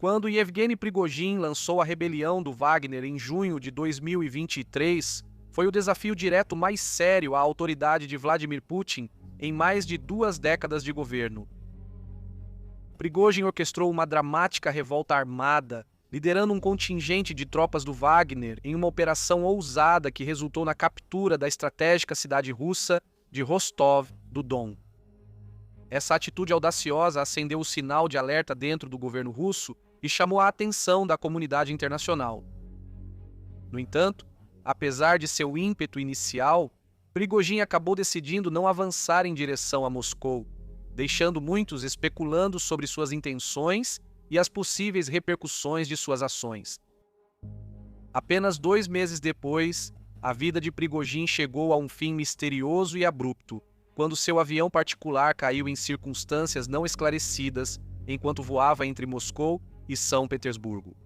Quando Yevgeny Prigozhin lançou a rebelião do Wagner em junho de 2023, foi o desafio direto mais sério à autoridade de Vladimir Putin em mais de 2 décadas de governo. Prigozhin orquestrou uma dramática revolta armada, liderando um contingente de tropas do Wagner em uma operação ousada que resultou na captura da estratégica cidade russa de Rostov-do-Don. Essa atitude audaciosa acendeu o sinal de alerta dentro do governo russo e chamou a atenção da comunidade internacional. No entanto, apesar de seu ímpeto inicial, Prigozhin acabou decidindo não avançar em direção a Moscou, deixando muitos especulando sobre suas intenções e as possíveis repercussões de suas ações. Apenas 2 meses depois, a vida de Prigozhin chegou a um fim misterioso e abrupto, quando seu avião particular caiu em circunstâncias não esclarecidas enquanto voava entre Moscou e São Petersburgo.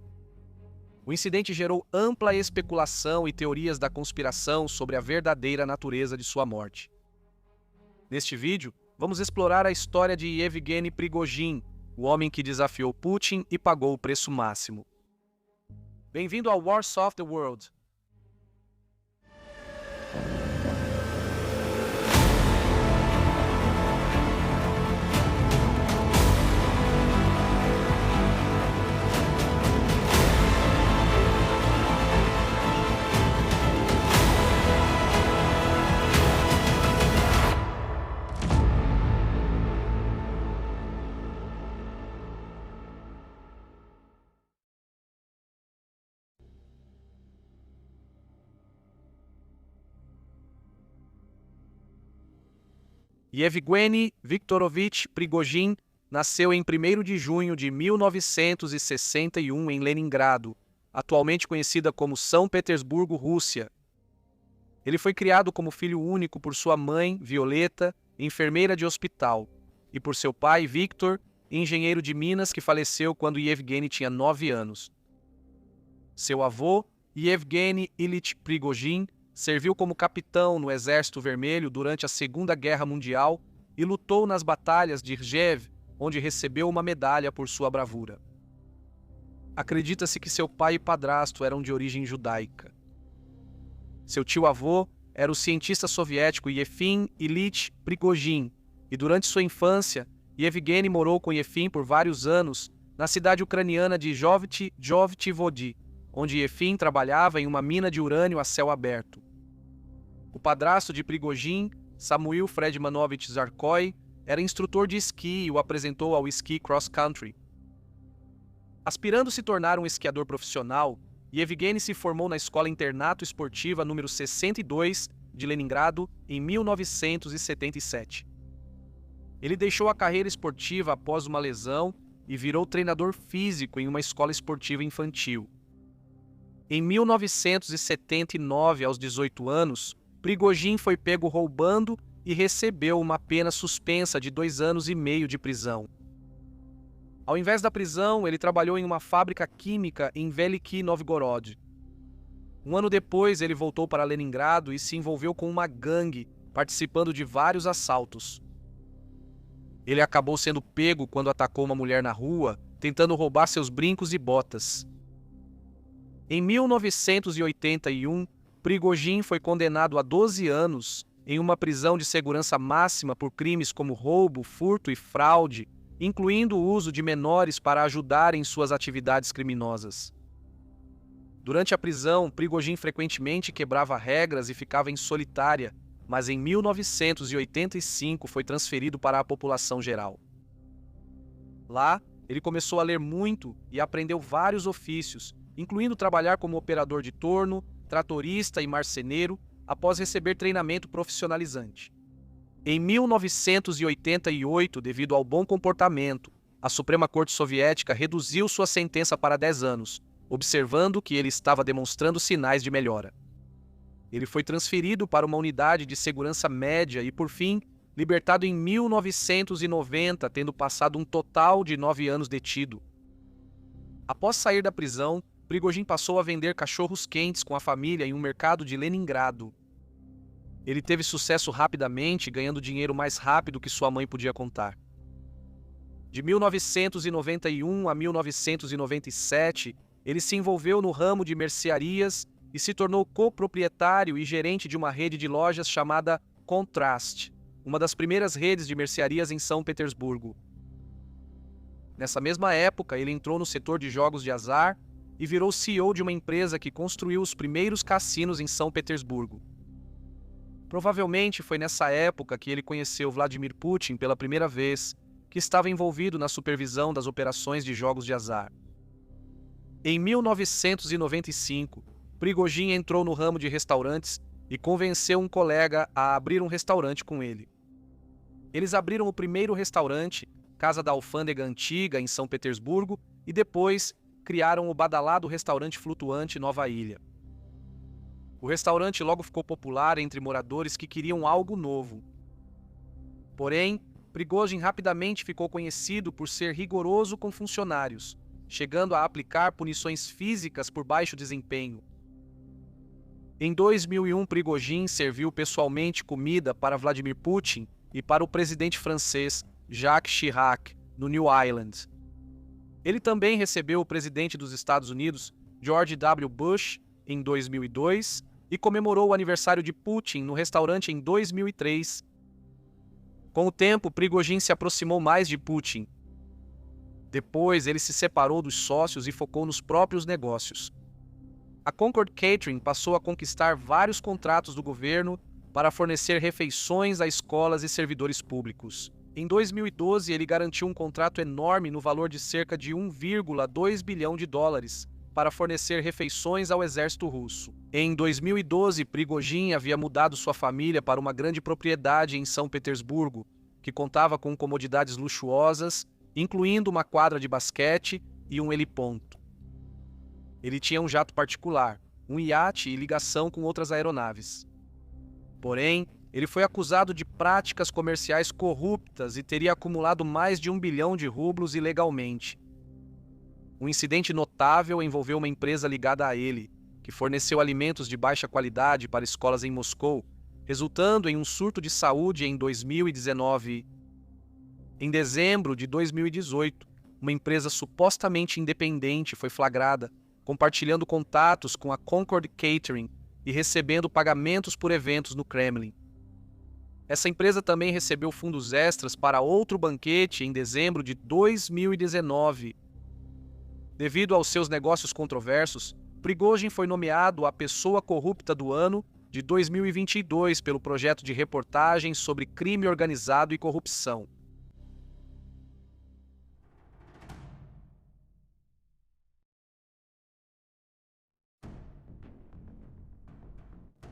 O incidente gerou ampla especulação e teorias da conspiração sobre a verdadeira natureza de sua morte. Neste vídeo, vamos explorar a história de Yevgeny Prigozhin, o homem que desafiou Putin e pagou o preço máximo. Bem-vindo ao Wars of the World. Yevgeny Viktorovich Prigozhin nasceu em 1º de junho de 1961 em Leningrado, atualmente conhecida como São Petersburgo, Rússia. Ele foi criado como filho único por sua mãe, Violeta, enfermeira de hospital, e por seu pai, Viktor, engenheiro de minas que faleceu quando Yevgeny tinha 9 anos. Seu avô, Yevgeny Ilyich Prigozhin, serviu como capitão no Exército Vermelho durante a Segunda Guerra Mundial e lutou nas batalhas de Rjev, onde recebeu uma medalha por sua bravura. Acredita-se que seu pai e padrasto eram de origem judaica. Seu tio-avô era o cientista soviético Yefim Ilyich Prigozhin, e durante sua infância, Yevgeny morou com Yefim por vários anos na cidade ucraniana de Jovty-Vody, onde Yefim trabalhava em uma mina de urânio a céu aberto. O padrasto de Prigozhin, Samuil Fredmanovich Zarkoy, era instrutor de esqui e o apresentou ao esqui cross-country. Aspirando se tornar um esquiador profissional, Yevgeny se formou na Escola Internato Esportiva número 62 de Leningrado em 1977. Ele deixou a carreira esportiva após uma lesão e virou treinador físico em uma escola esportiva infantil. Em 1979, aos 18 anos, Prigozhin foi pego roubando e recebeu uma pena suspensa de 2 anos e meio de prisão. Ao invés da prisão, ele trabalhou em uma fábrica química em Veliky Novgorod. 1 ano depois, ele voltou para Leningrado e se envolveu com uma gangue, participando de vários assaltos. Ele acabou sendo pego quando atacou uma mulher na rua, tentando roubar seus brincos e botas. Em 1981, Prigozhin foi condenado a 12 anos em uma prisão de segurança máxima por crimes como roubo, furto e fraude, incluindo o uso de menores para ajudar em suas atividades criminosas. Durante a prisão, Prigozhin frequentemente quebrava regras e ficava em solitária, mas em 1985 foi transferido para a população geral. Lá, ele começou a ler muito e aprendeu vários ofícios, incluindo trabalhar como operador de torno, tratorista e marceneiro, após receber treinamento profissionalizante. Em 1988, devido ao bom comportamento, a Suprema Corte Soviética reduziu sua sentença para 10 anos, observando que ele estava demonstrando sinais de melhora. Ele foi transferido para uma unidade de segurança média e, por fim, libertado em 1990, tendo passado um total de 9 anos detido. Após sair da prisão, Prigozhin passou a vender cachorros quentes com a família em um mercado de Leningrado. Ele teve sucesso rapidamente, ganhando dinheiro mais rápido que sua mãe podia contar. De 1991 a 1997, ele se envolveu no ramo de mercearias e se tornou coproprietário e gerente de uma rede de lojas chamada Contrast, uma das primeiras redes de mercearias em São Petersburgo. Nessa mesma época, ele entrou no setor de jogos de azar e virou CEO de uma empresa que construiu os primeiros cassinos em São Petersburgo. Provavelmente foi nessa época que ele conheceu Vladimir Putin pela primeira vez, que estava envolvido na supervisão das operações de jogos de azar. Em 1995, Prigozhin entrou no ramo de restaurantes e convenceu um colega a abrir um restaurante com ele. Eles abriram o primeiro restaurante, Casa da Alfândega Antiga, em São Petersburgo, e depois criaram o badalado restaurante flutuante Nova Ilha. O restaurante logo ficou popular entre moradores que queriam algo novo. Porém, Prigozhin rapidamente ficou conhecido por ser rigoroso com funcionários, chegando a aplicar punições físicas por baixo desempenho. Em 2001, Prigozhin serviu pessoalmente comida para Vladimir Putin e para o presidente francês Jacques Chirac, no New Island. Ele também recebeu o presidente dos Estados Unidos, George W. Bush, em 2002 e comemorou o aniversário de Putin no restaurante em 2003. Com o tempo, Prigozhin se aproximou mais de Putin. Depois, ele se separou dos sócios e focou nos próprios negócios. A Concord Catering passou a conquistar vários contratos do governo para fornecer refeições a escolas e servidores públicos. Em 2012, ele garantiu um contrato enorme no valor de cerca de 1,2 bilhão de dólares para fornecer refeições ao exército russo. Em 2012, Prigozhin havia mudado sua família para uma grande propriedade em São Petersburgo, que contava com comodidades luxuosas, incluindo uma quadra de basquete e um heliponto. Ele tinha um jato particular, um iate e ligação com outras aeronaves. Porém, ele foi acusado de práticas comerciais corruptas e teria acumulado mais de 1 bilhão de rublos ilegalmente. Um incidente notável envolveu uma empresa ligada a ele, que forneceu alimentos de baixa qualidade para escolas em Moscou, resultando em um surto de saúde em 2019. Em dezembro de 2018, uma empresa supostamente independente foi flagrada, compartilhando contatos com a Concord Catering e recebendo pagamentos por eventos no Kremlin. Essa empresa também recebeu fundos extras para outro banquete em dezembro de 2019. Devido aos seus negócios controversos, Prigozhin foi nomeado a Pessoa Corrupta do Ano de 2022 pelo projeto de reportagem sobre crime organizado e corrupção.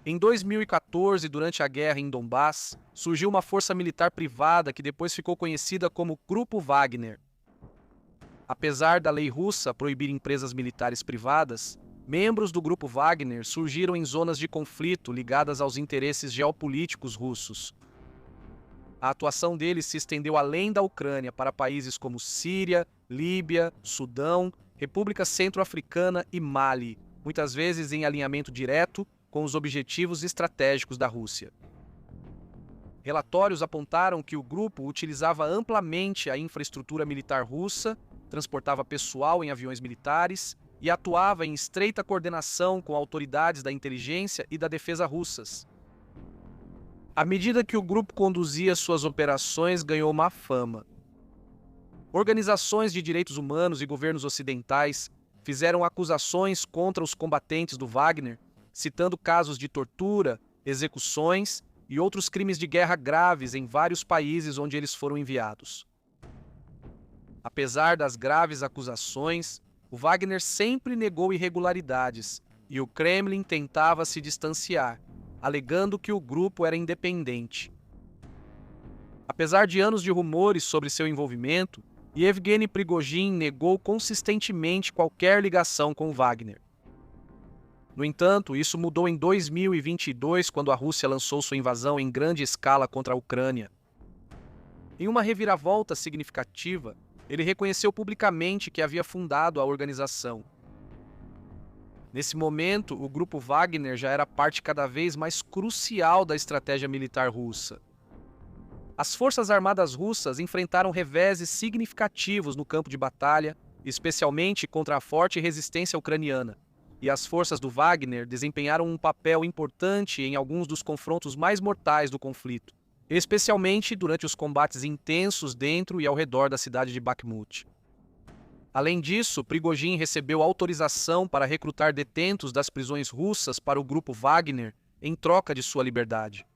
Em 2014, durante a guerra em Donbass, surgiu uma força militar privada que depois ficou conhecida como Grupo Wagner. Apesar da lei russa proibir empresas militares privadas, membros do Grupo Wagner surgiram em zonas de conflito ligadas aos interesses geopolíticos russos. A atuação deles se estendeu além da Ucrânia para países como Síria, Líbia, Sudão, República Centro-Africana e Mali, muitas vezes em alinhamento direto com os objetivos estratégicos da Rússia. Relatórios apontaram que o grupo utilizava amplamente a infraestrutura militar russa, transportava pessoal em aviões militares e atuava em estreita coordenação com autoridades da inteligência e da defesa russas. À medida que o grupo conduzia suas operações, ganhou má fama. Organizações de direitos humanos e governos ocidentais fizeram acusações contra os combatentes do Wagner, citando casos de tortura, execuções e outros crimes de guerra graves em vários países onde eles foram enviados. Apesar das graves acusações, o Wagner sempre negou irregularidades e o Kremlin tentava se distanciar, alegando que o grupo era independente. Apesar de anos de rumores sobre seu envolvimento, Yevgeny Prigozhin negou consistentemente qualquer ligação com o Wagner. No entanto, isso mudou em 2022, quando a Rússia lançou sua invasão em grande escala contra a Ucrânia. Em uma reviravolta significativa, ele reconheceu publicamente que havia fundado a organização. Nesse momento, o grupo Wagner já era parte cada vez mais crucial da estratégia militar russa. As forças armadas russas enfrentaram reveses significativos no campo de batalha, especialmente contra a forte resistência ucraniana, e as forças do Wagner desempenharam um papel importante em alguns dos confrontos mais mortais do conflito, especialmente durante os combates intensos dentro e ao redor da cidade de Bakhmut. Além disso, Prigozhin recebeu autorização para recrutar detentos das prisões russas para o grupo Wagner em troca de sua liberdade.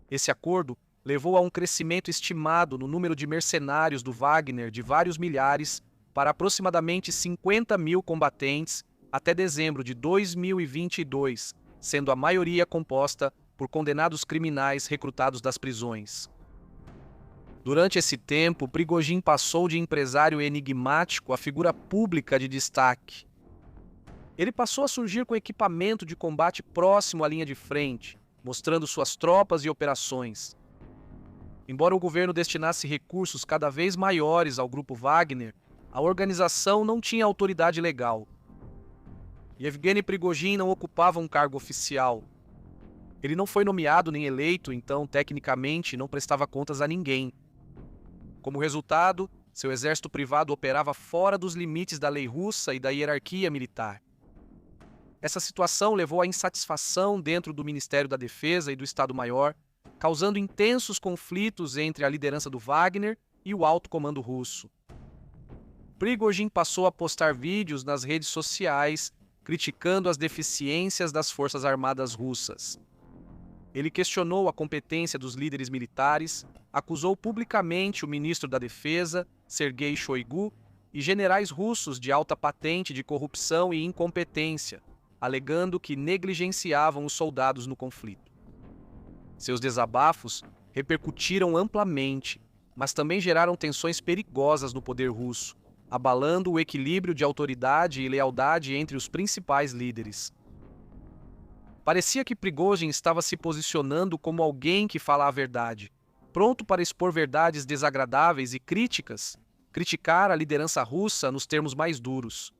Esse acordo levou a um crescimento estimado no número de mercenários do Wagner de vários milhares para aproximadamente 50 mil combatentes até dezembro de 2022, sendo a maioria composta por condenados criminais recrutados das prisões. Durante esse tempo, Prigozhin passou de empresário enigmático a figura pública de destaque. Ele passou a surgir com equipamento de combate próximo à linha de frente, mostrando suas tropas e operações. Embora o governo destinasse recursos cada vez maiores ao grupo Wagner, a organização não tinha autoridade legal. Yevgeny Prigozhin não ocupava um cargo oficial. Ele não foi nomeado nem eleito, então, tecnicamente, não prestava contas a ninguém. Como resultado, seu exército privado operava fora dos limites da lei russa e da hierarquia militar. Essa situação levou à insatisfação dentro do Ministério da Defesa e do Estado-Maior, causando intensos conflitos entre a liderança do Wagner e o alto comando russo. Prigozhin passou a postar vídeos nas redes sociais criticando as deficiências das forças armadas russas. Ele questionou a competência dos líderes militares, acusou publicamente o ministro da Defesa, Sergei Shoigu, e generais russos de alta patente de corrupção e incompetência, alegando que negligenciavam os soldados no conflito. Seus desabafos repercutiram amplamente, mas também geraram tensões perigosas no poder russo, abalando o equilíbrio de autoridade e lealdade entre os principais líderes. Parecia que Prigozhin estava se posicionando como alguém que fala a verdade, pronto para expor verdades desagradáveis e criticar a liderança russa nos termos mais duros.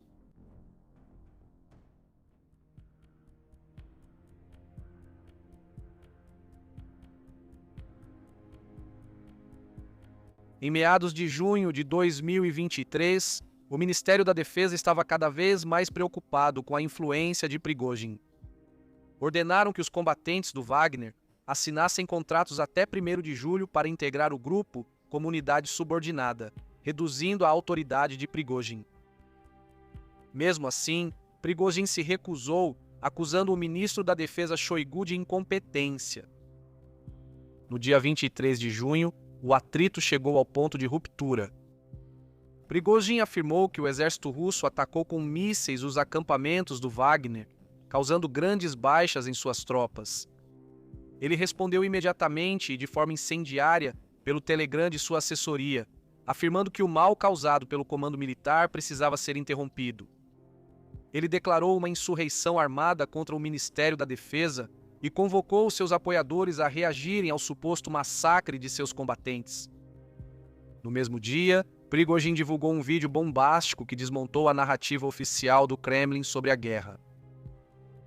Em meados de junho de 2023, o Ministério da Defesa estava cada vez mais preocupado com a influência de Prigozhin. Ordenaram que os combatentes do Wagner assinassem contratos até 1º de julho para integrar o grupo como unidade subordinada, reduzindo a autoridade de Prigozhin. Mesmo assim, Prigozhin se recusou, acusando o ministro da Defesa Shoigu de incompetência. No dia 23 de junho, o atrito chegou ao ponto de ruptura. Prigozhin afirmou que o exército russo atacou com mísseis os acampamentos do Wagner, causando grandes baixas em suas tropas. Ele respondeu imediatamente e de forma incendiária pelo Telegram de sua assessoria, afirmando que o mal causado pelo comando militar precisava ser interrompido. Ele declarou uma insurreição armada contra o Ministério da Defesa e convocou seus apoiadores a reagirem ao suposto massacre de seus combatentes. No mesmo dia, Prigozhin divulgou um vídeo bombástico que desmontou a narrativa oficial do Kremlin sobre a guerra.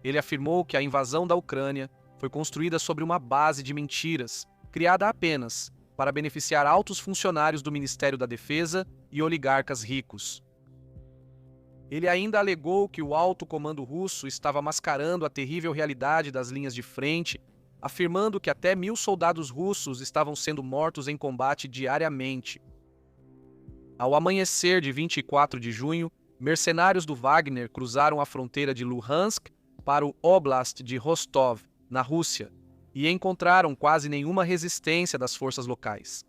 Ele afirmou que a invasão da Ucrânia foi construída sobre uma base de mentiras, criada apenas para beneficiar altos funcionários do Ministério da Defesa e oligarcas ricos. Ele ainda alegou que o alto comando russo estava mascarando a terrível realidade das linhas de frente, afirmando que até 1.000 soldados russos estavam sendo mortos em combate diariamente. Ao amanhecer de 24 de junho, mercenários do Wagner cruzaram a fronteira de Luhansk para o Oblast de Rostov, na Rússia, e encontraram quase nenhuma resistência das forças locais.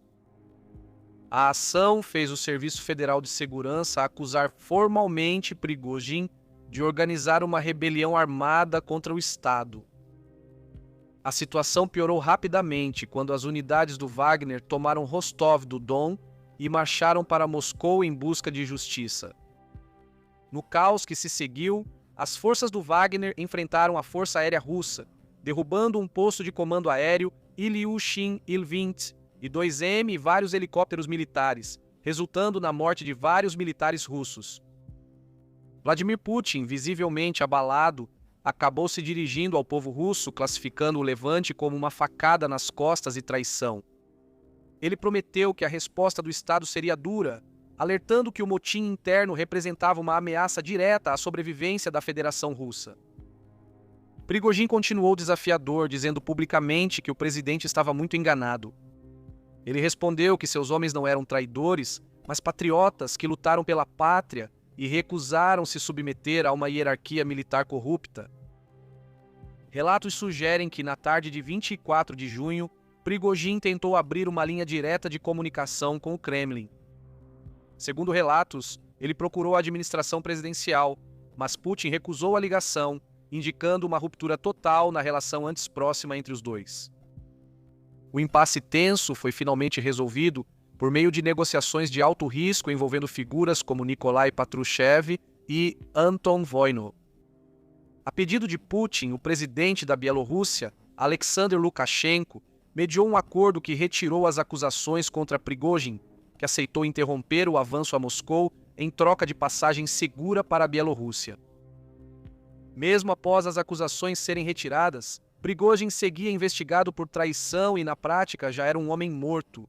A ação fez o Serviço Federal de Segurança acusar formalmente Prigozhin de organizar uma rebelião armada contra o Estado. A situação piorou rapidamente quando as unidades do Wagner tomaram Rostov-do-Don e marcharam para Moscou em busca de justiça. No caos que se seguiu, as forças do Wagner enfrentaram a Força Aérea Russa, derrubando um posto de comando aéreo Ilyushin-Il-20 e 2M e vários helicópteros militares, resultando na morte de vários militares russos. Vladimir Putin, visivelmente abalado, acabou se dirigindo ao povo russo, classificando o levante como uma facada nas costas e traição. Ele prometeu que a resposta do Estado seria dura, alertando que o motim interno representava uma ameaça direta à sobrevivência da Federação Russa. Prigojin continuou desafiador, dizendo publicamente que o presidente estava muito enganado. Ele respondeu que seus homens não eram traidores, mas patriotas que lutaram pela pátria e recusaram se submeter a uma hierarquia militar corrupta. Relatos sugerem que, na tarde de 24 de junho, Prigojin tentou abrir uma linha direta de comunicação com o Kremlin. Segundo relatos, ele procurou a administração presidencial, mas Putin recusou a ligação, indicando uma ruptura total na relação antes próxima entre os dois. O impasse tenso foi finalmente resolvido por meio de negociações de alto risco envolvendo figuras como Nikolai Patrushev e Anton Voinov. A pedido de Putin, o presidente da Bielorrússia, Alexander Lukashenko, mediou um acordo que retirou as acusações contra Prigojin, que aceitou interromper o avanço a Moscou em troca de passagem segura para a Bielorrússia. Mesmo após as acusações serem retiradas, Prigojin seguia investigado por traição e, na prática, já era um homem morto.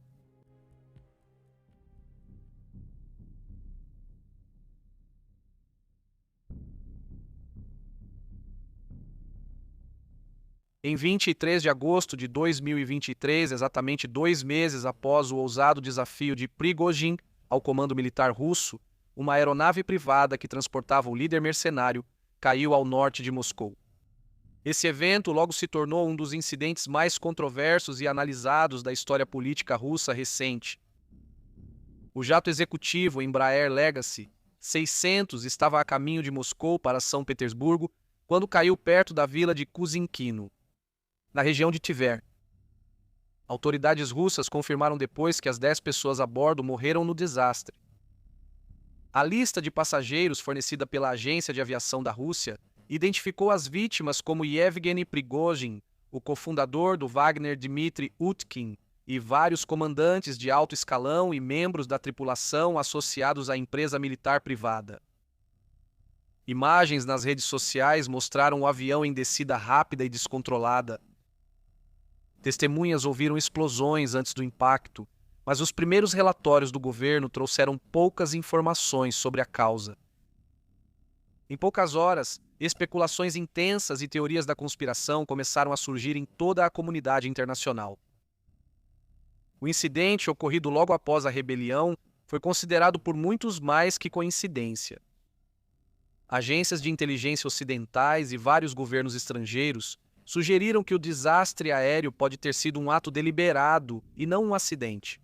Em 23 de agosto de 2023, exatamente 2 meses após o ousado desafio de Prigojin ao comando militar russo, uma aeronave privada que transportava o líder mercenário caiu ao norte de Moscou. Esse evento logo se tornou um dos incidentes mais controversos e analisados da história política russa recente. O jato executivo Embraer Legacy 600 estava a caminho de Moscou para São Petersburgo quando caiu perto da vila de Kuzynkino, na região de Tver. Autoridades russas confirmaram depois que as 10 pessoas a bordo morreram no desastre. A lista de passageiros fornecida pela Agência de Aviação da Rússia identificou as vítimas como Yevgeny Prigojin, o cofundador do Wagner Dmitry Utkin, e vários comandantes de alto escalão e membros da tripulação associados à empresa militar privada. Imagens nas redes sociais mostraram o avião em descida rápida e descontrolada. Testemunhas ouviram explosões antes do impacto, mas os primeiros relatórios do governo trouxeram poucas informações sobre a causa. Em poucas horas, especulações intensas e teorias da conspiração começaram a surgir em toda a comunidade internacional. O incidente, ocorrido logo após a rebelião, foi considerado por muitos mais que coincidência. Agências de inteligência ocidentais e vários governos estrangeiros sugeriram que o desastre aéreo pode ter sido um ato deliberado e não um acidente.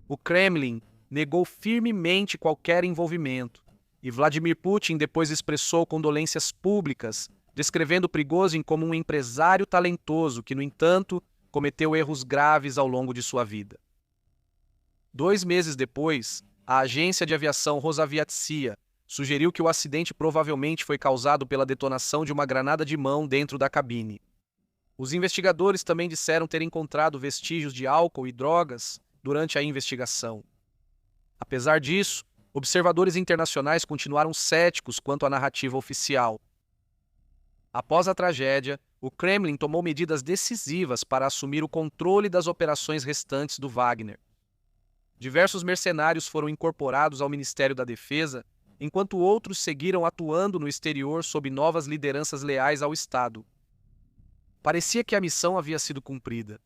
O Kremlin negou firmemente qualquer envolvimento, e Vladimir Putin depois expressou condolências públicas, descrevendo Prigojin como um empresário talentoso que, no entanto, cometeu erros graves ao longo de sua vida. 2 meses depois, a agência de aviação Rosaviatsia sugeriu que o acidente provavelmente foi causado pela detonação de uma granada de mão dentro da cabine. Os investigadores também disseram ter encontrado vestígios de álcool e drogas durante a investigação. Apesar disso, observadores internacionais continuaram céticos quanto à narrativa oficial. Após a tragédia, o Kremlin tomou medidas decisivas para assumir o controle das operações restantes do Wagner. Diversos mercenários foram incorporados ao Ministério da Defesa, enquanto outros seguiram atuando no exterior sob novas lideranças leais ao Estado. Parecia que a missão havia sido cumprida.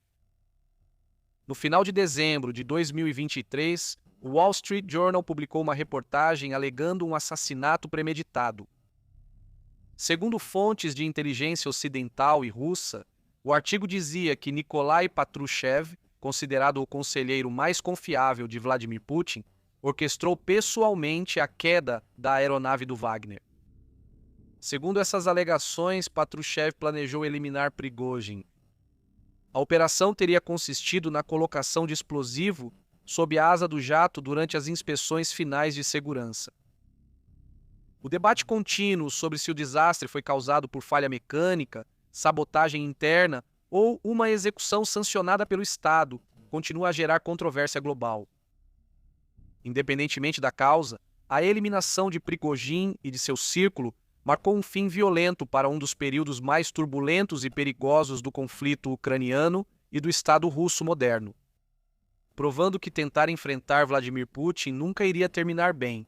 No final de dezembro de 2023, o Wall Street Journal publicou uma reportagem alegando um assassinato premeditado. Segundo fontes de inteligência ocidental e russa, o artigo dizia que Nikolai Patrushev, considerado o conselheiro mais confiável de Vladimir Putin, orquestrou pessoalmente a queda da aeronave do Wagner. Segundo essas alegações, Patrushev planejou eliminar Prigojin. A operação teria consistido na colocação de explosivo sob a asa do jato durante as inspeções finais de segurança. O debate contínuo sobre se o desastre foi causado por falha mecânica, sabotagem interna ou uma execução sancionada pelo Estado continua a gerar controvérsia global. Independentemente da causa, a eliminação de Prigojin e de seu círculo marcou um fim violento para um dos períodos mais turbulentos e perigosos do conflito ucraniano e do Estado russo moderno. provando que tentar enfrentar Vladimir Putin nunca iria terminar bem.